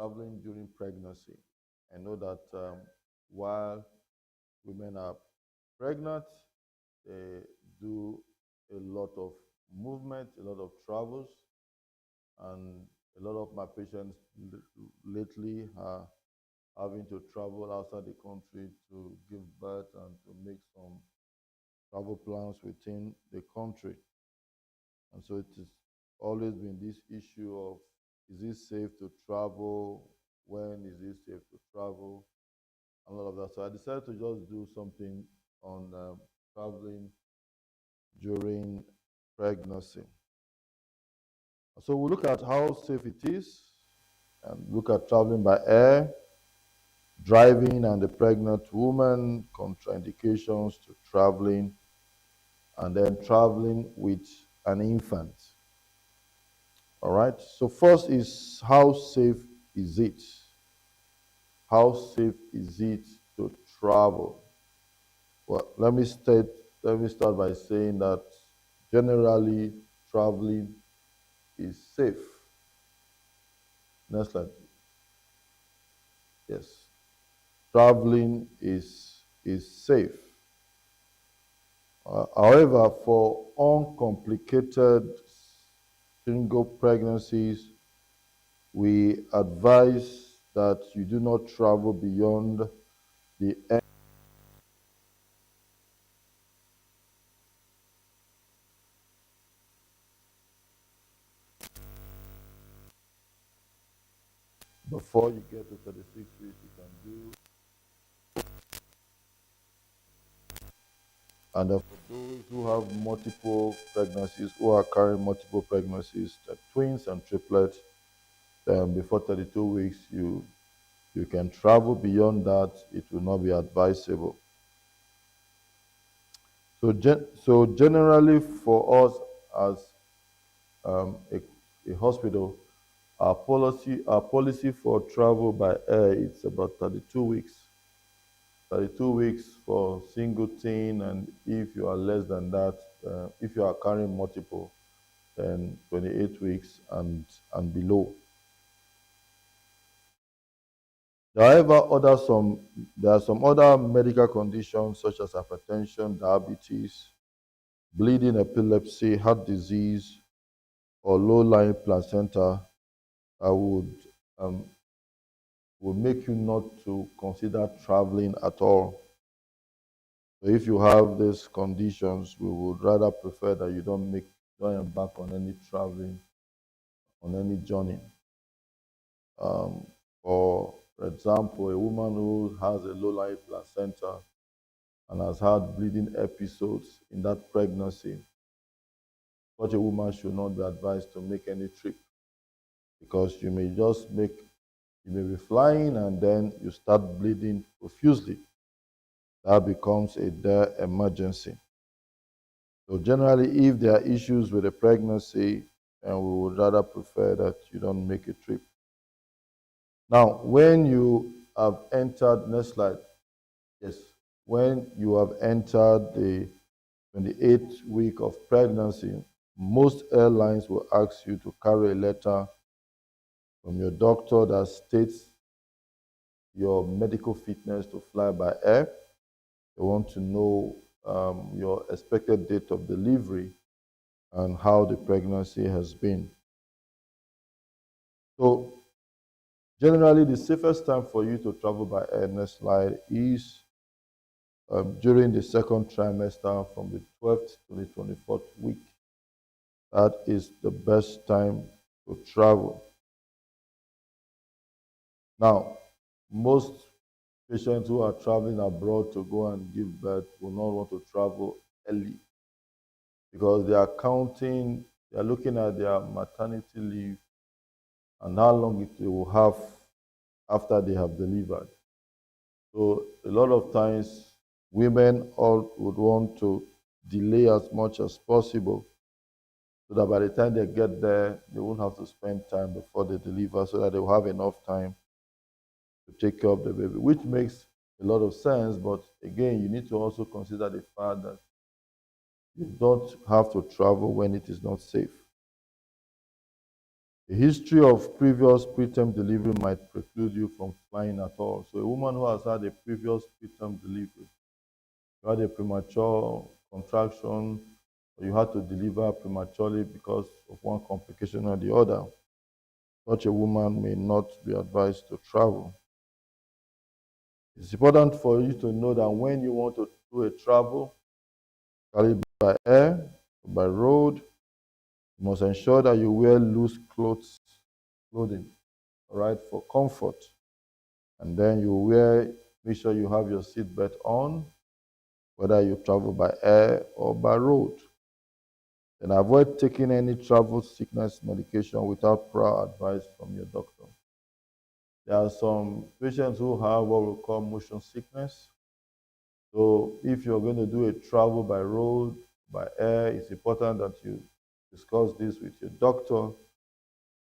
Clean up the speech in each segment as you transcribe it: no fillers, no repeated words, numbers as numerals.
traveling during pregnancy. I know that while women are pregnant, they do a lot of movement, a lot of travels, and a lot of my patients lately are having to travel outside the country to give birth and to make some travel plans within the country. And so it has always been this issue of, is it safe to travel? When is it safe to travel? And all of that. So I decided to just do something on traveling during pregnancy. So we'll look at how safe it is and look at traveling by air, driving and the pregnant woman, contraindications to traveling, and then traveling with an infant. All right. So first is, how safe is it? How safe is it to travel? Well, let me start by saying that generally traveling is safe. Next slide. Yes. Traveling is safe. However, for uncomplicated single pregnancies, we advise that you do not travel beyond the end before you get to 36 weeks. You can do, and for those who have multiple pregnancies, who are carrying multiple pregnancies, the twins and triplets, before 32 weeks, you can travel beyond that. It will not be advisable. So generally, for us as a hospital, our policy for travel by air, it's about 32 weeks. 32 weeks for single teen, and if you are less than that, if you are carrying multiple, then 28 weeks and below. However, there are some other medical conditions such as hypertension, diabetes, bleeding, epilepsy, heart disease, or low-lying placenta that um, would make you not to consider traveling at all. So if you have these conditions, we would rather prefer that you don't embark on any traveling, on any journey. Um, for example, a woman who has a low-lying placenta and has had bleeding episodes in that pregnancy, such a woman should not be advised to make any trip, because you may be flying and then you start bleeding profusely. That becomes a dire emergency. So generally, if there are issues with the pregnancy, and we would rather prefer that you don't make a trip. Now, when you have entered, next slide, yes, when you have entered the 28th week of pregnancy, most airlines will ask you to carry a letter from your doctor that states your medical fitness to fly by air. They want to know your expected date of delivery and how the pregnancy has been. So generally, the safest time for you to travel by air, next slide, is during the second trimester from the 12th to the 24th week. That is the best time to travel. Now, most patients who are traveling abroad to go and give birth will not want to travel early, because they are looking at their maternity leave and how long they will have after they have delivered. So a lot of times, women all would want to delay as much as possible, so that by the time they get there, they won't have to spend time before they deliver, so that they will have enough time to take care of the baby, which makes a lot of sense. But again, you need to also consider the fact that you don't have to travel when it is not safe. A history of previous preterm delivery might preclude you from flying at all. So a woman who has had a previous preterm delivery, you had a premature contraction, or you had to deliver prematurely because of one complication or the other, such a woman may not be advised to travel. It's important for you to know that when you want to do a travel, carried by air, by road, you must ensure that you wear loose clothing, all right, for comfort. And then make sure you have your seatbelt on, whether you travel by air or by road. And avoid taking any travel sickness medication without prior advice from your doctor. There are some patients who have what we call motion sickness. So if you're going to do a travel by road, by air, it's important that you discuss this with your doctor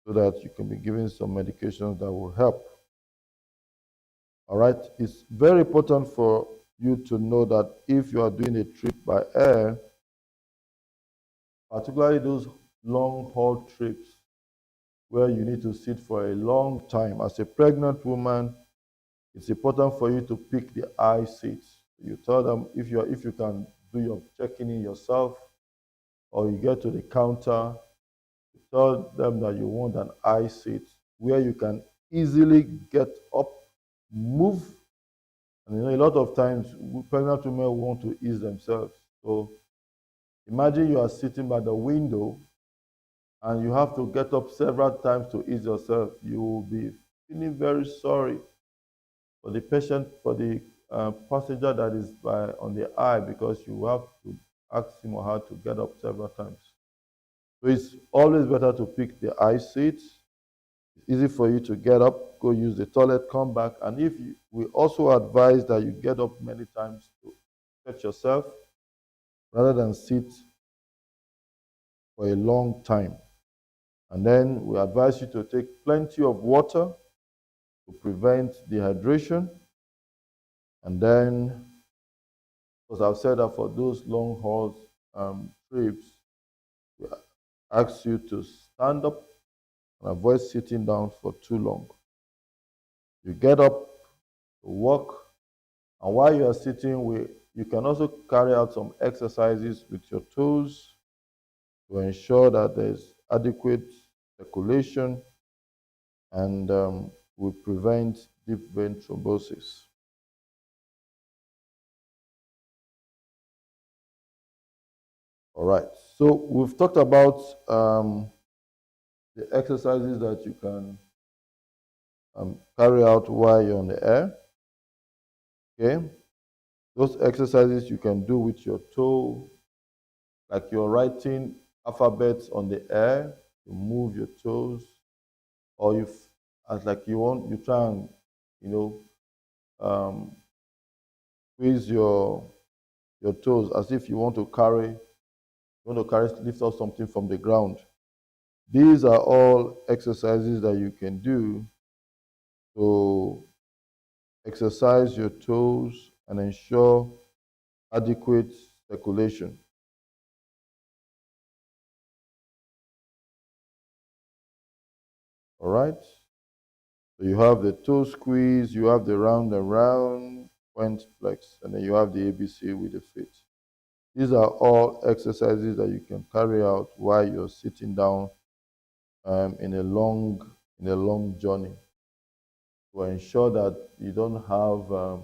so that you can be given some medications that will help. All right. It's very important for you to know that if you are doing a trip by air, particularly those long haul trips where you need to sit for a long time, as a pregnant woman, it's important for you to pick the aisle seats. You tell them if you can do your checking in yourself, or you get to the counter, you tell them that you want an aisle seat where you can easily get up, move. And a lot of times pregnant women want to ease themselves. So imagine you are sitting by the window and you have to get up several times to ease yourself. You will be feeling very sorry for the patient, for the passenger that is on the aisle, because you have to ask him or her to get up several times. So it's always better to pick the aisle seat. It's easy for you to get up, go use the toilet, come back. And we also advise that you get up many times to stretch yourself rather than sit for a long time. And then we advise you to take plenty of water to prevent dehydration. And then, as I've said, that for those long haul trips, we ask you to stand up and avoid sitting down for too long. You get up to walk, and while you are sitting, you can also carry out some exercises with your toes to ensure that there's adequate circulation and will prevent deep vein thrombosis. All right, so we've talked about the exercises that you can carry out while you're on the air. Okay, those exercises you can do with your toe, like you're writing alphabets on the air, you move your toes, or as like you try and, you know, um, squeeze your toes as if lift up something from the ground. These are all exercises that you can do to exercise your toes and ensure adequate circulation. All right. So you have the toe squeeze, you have the round and round, point flex, and then you have the ABC with the feet. These are all exercises that you can carry out while you're sitting down in a long journey to ensure that you don't have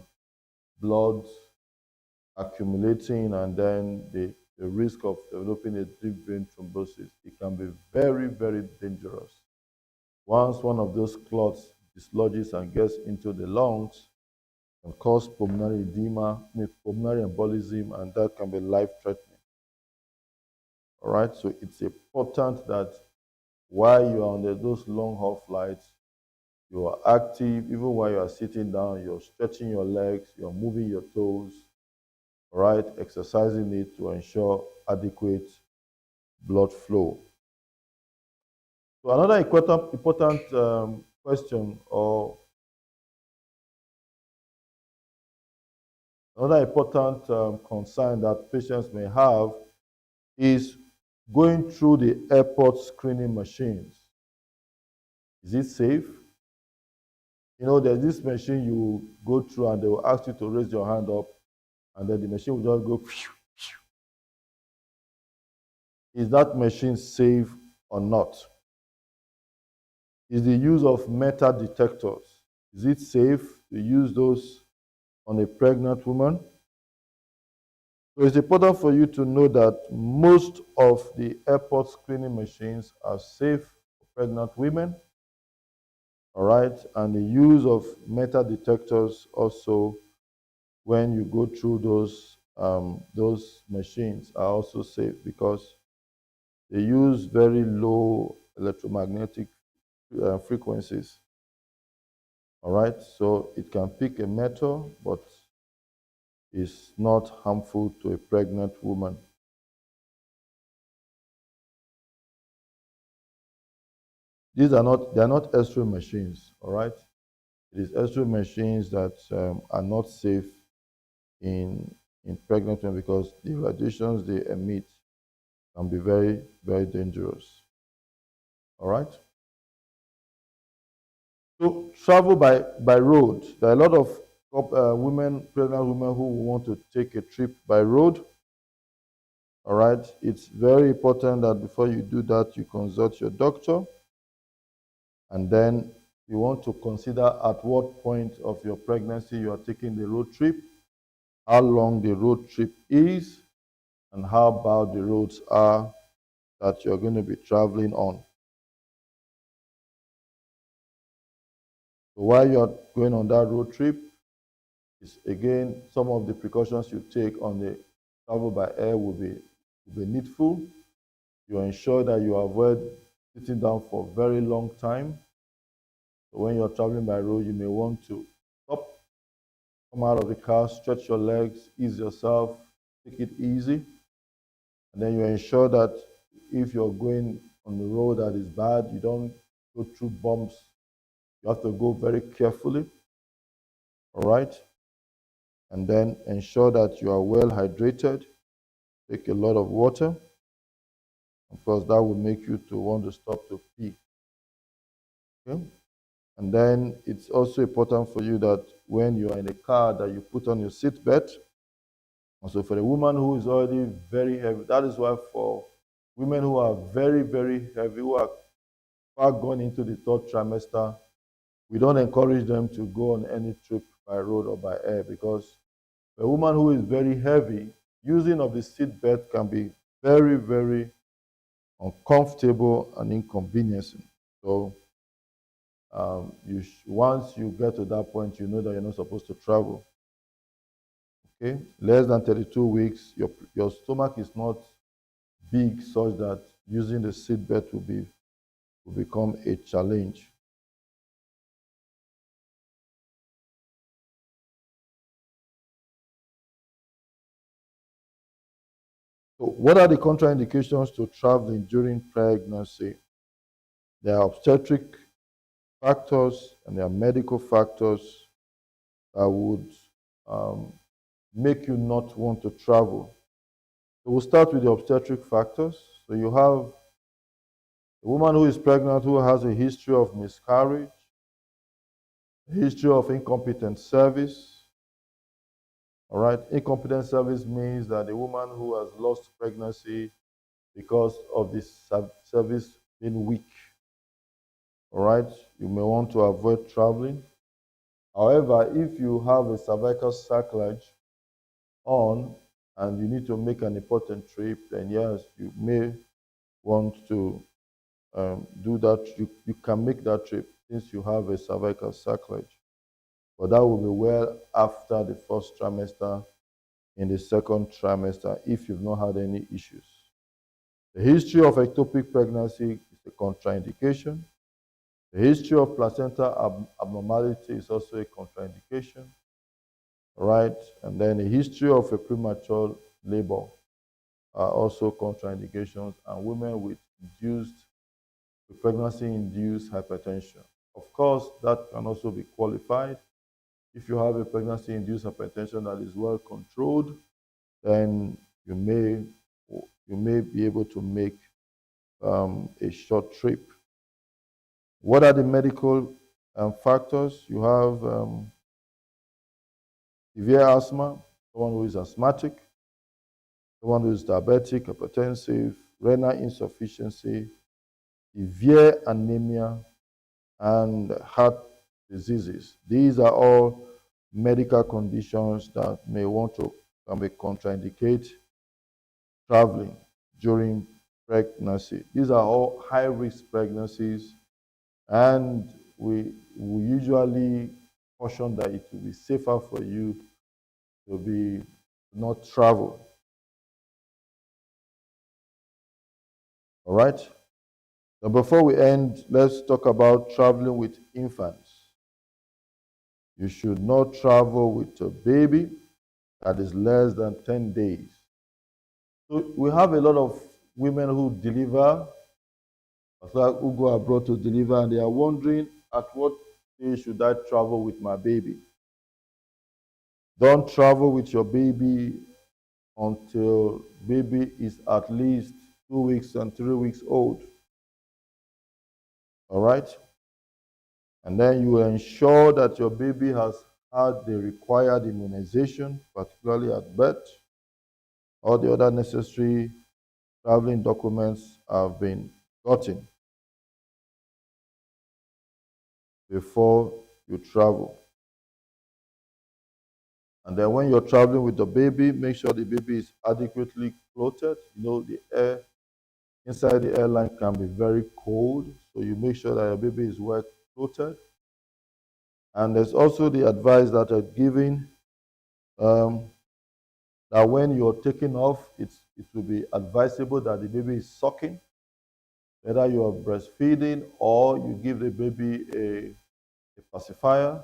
blood accumulating and then the risk of developing a deep vein thrombosis. It can be very, very dangerous. Once one of those clots dislodges and gets into the lungs, can cause pulmonary edema, pulmonary embolism, and that can be life-threatening. All right, so it's important that while you are on those long-haul flights, you are active. Even while you are sitting down, you're stretching your legs, you're moving your toes, all right, exercising it to ensure adequate blood flow. So another important question, or another important concern that patients may have is going through the airport screening machines. Is it safe? You know, there's this machine you go through and they will ask you to raise your hand up, and then the machine will just go. Phew, phew. Is that machine safe or not? Is the use of metal detectors, is it safe to use those on a pregnant woman? So it's important for you to know that most of the airport screening machines are safe for pregnant women. All right. And the use of metal detectors also, when you go through those machines, are also safe because they use very low electromagnetic frequencies. All right. So it can pick a metal, but is not harmful to a pregnant woman. These are not they are not X-ray machines, all right? It is X-ray machines that are not safe in pregnant women because the radiations they emit can be very, very dangerous. All right. So travel by road. There are a lot of women, pregnant women, who want to take a trip by road. All right. It's very important that before you do that, you consult your doctor, and then you want to consider at what point of your pregnancy you are taking the road trip, how long the road trip is, and how bad the roads are that you're going to be traveling on. So while you're going on that road trip, is again some of the precautions you take on the travel by air will be needful. You ensure that you avoid sitting down for a very long time. So when you're traveling by road, you may want to stop, come out of the car, stretch your legs, ease yourself, take it easy. And then you ensure that if you're going on the road that is bad, you don't go through bumps. You have to go very carefully. All right. And then ensure that you are well hydrated. Take a lot of water. Of course, that will make you to want to stop to pee. Okay. And then it's also important for you that when you are in a car that you put on your seat belt. Also, for a woman who is already very heavy, that is why for women who are very, very heavy, who are far gone into the third trimester, we don't encourage them to go on any trip by road or by air because a woman who is very heavy, using of the seat belt can be very, very uncomfortable and inconveniencing. So once you get to that point, you know that you're not supposed to travel. Okay, less than 32 weeks, your stomach is not big such that using the seatbelt will become a challenge. So, what are the contraindications to traveling during pregnancy? There are obstetric factors and there are medical factors that would um, make you not want to travel. So, we'll start with the obstetric factors. So, you have a woman who is pregnant who has a history of miscarriage, a history of incompetent service. All right, incompetent service means that a woman who has lost pregnancy because of this service being weak. All right, you may want to avoid traveling. However, if you have a cervical sacrilege on and you need to make an important trip, then yes, you may want to do that. You can make that trip since you have a cervical sacrilege. But that will be well after the first trimester, in the second trimester, if you've not had any issues. The history of ectopic pregnancy is a contraindication. The history of placenta abnormality is also a contraindication, right? And then the history of a premature labor are also contraindications, and women with pregnancy-induced hypertension. Of course, that can also be qualified. If you have a pregnancy-induced hypertension that is well controlled, then you may be able to make a short trip. What are the medical factors? You have severe asthma, someone who is asthmatic, someone who is diabetic, hypertensive, renal insufficiency, severe anemia, and heart diseases. These are all medical conditions that may want to can be contraindicate traveling during pregnancy. These are all high risk pregnancies, and we usually caution that it will be safer for you to be not travel. All right. So before we end, let's talk about traveling with infants. You should not travel with a baby that is less than 10 days. So we have a lot of women who deliver, who go abroad to deliver, and they are wondering at what age should I travel with my baby? Don't travel with your baby until baby is at least 2 weeks and 3 weeks old. All right? And then you ensure that your baby has had the required immunization, particularly at birth. All the other necessary traveling documents have been gotten before you travel. And then when you're traveling with the baby, make sure the baby is adequately clothed. You know, the air inside the airline can be very cold, so you make sure that your baby is well clothed. And there's also the advice that are giving um, that when you're taking off, it will be advisable that the baby is sucking, whether you are breastfeeding or you give the baby a pacifier.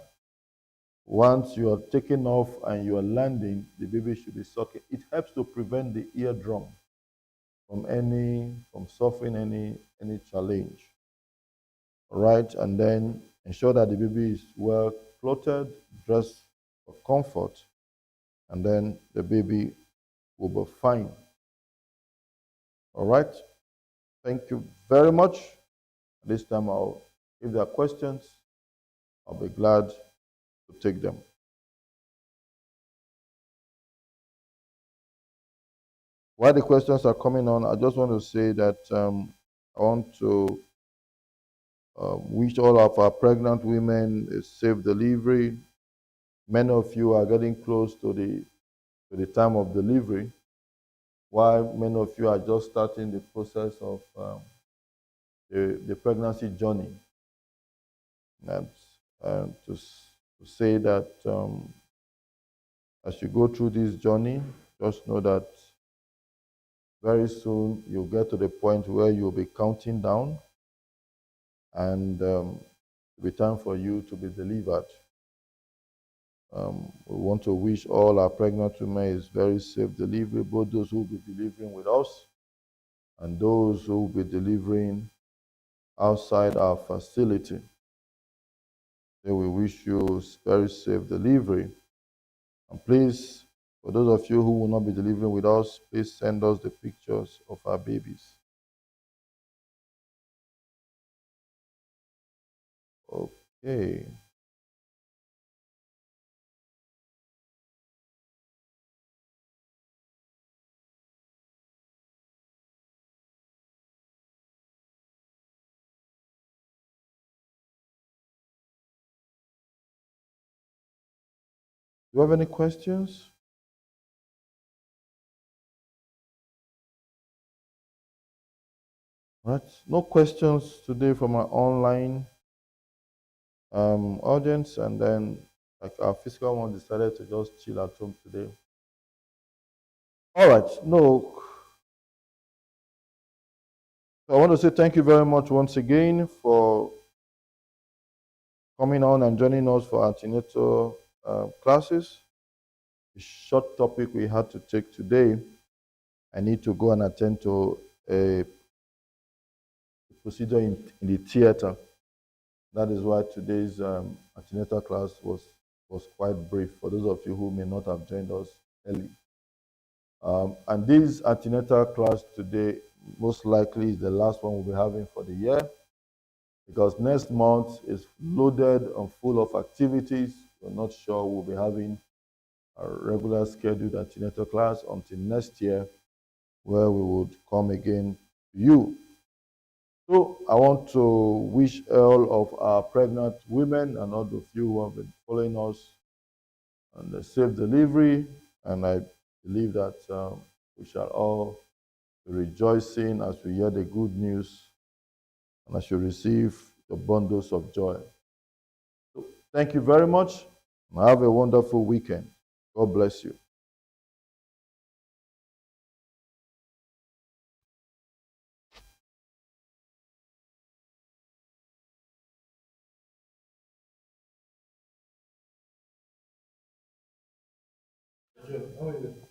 Once you are taking off and you are landing, the baby should be sucking. It helps to prevent the eardrum from suffering any challenge. All right, and then ensure that the baby is well clothed, dressed for comfort, and then the baby will be fine. All right. Thank you very much. This time, if there are questions, I'll be glad to take them. While the questions are coming on, I just want to say that I want to wish all of our pregnant women a safe delivery. Many of you are getting close to the time of delivery, while many of you are just starting the process of the pregnancy journey. And to say that as you go through this journey, just know that very soon you'll get to the point where you'll be counting down, and it'll be time for you to be delivered. We want to wish all our pregnant women a very safe delivery, both those who will be delivering with us and those who will be delivering outside our facility. So we wish you very safe delivery. And please, for those of you who will not be delivering with us, please send us the pictures of our babies. Okay. Do you have any questions? Right. No questions today from our online audience, and then like our physical one decided to just chill at home today. All right. No. So I want to say thank you very much once again for coming on and joining us for antenatal classes. The short topic we had to take today. I need to go and attend to a procedure in the theater. That is why today's antenatal class was quite brief for those of you who may not have joined us early. And this antenatal class today most likely is the last one we'll be having for the year. because next month is loaded and full of activities. We're not sure we'll be having a regular scheduled antenatal class until next year, where we would come again to you. So I want to wish all of our pregnant women and all of you who have been following us on the safe delivery. And I believe that we shall all be rejoicing as we hear the good news and as you receive the bundles of joy. So thank you very much and have a wonderful weekend. God bless you. How are you?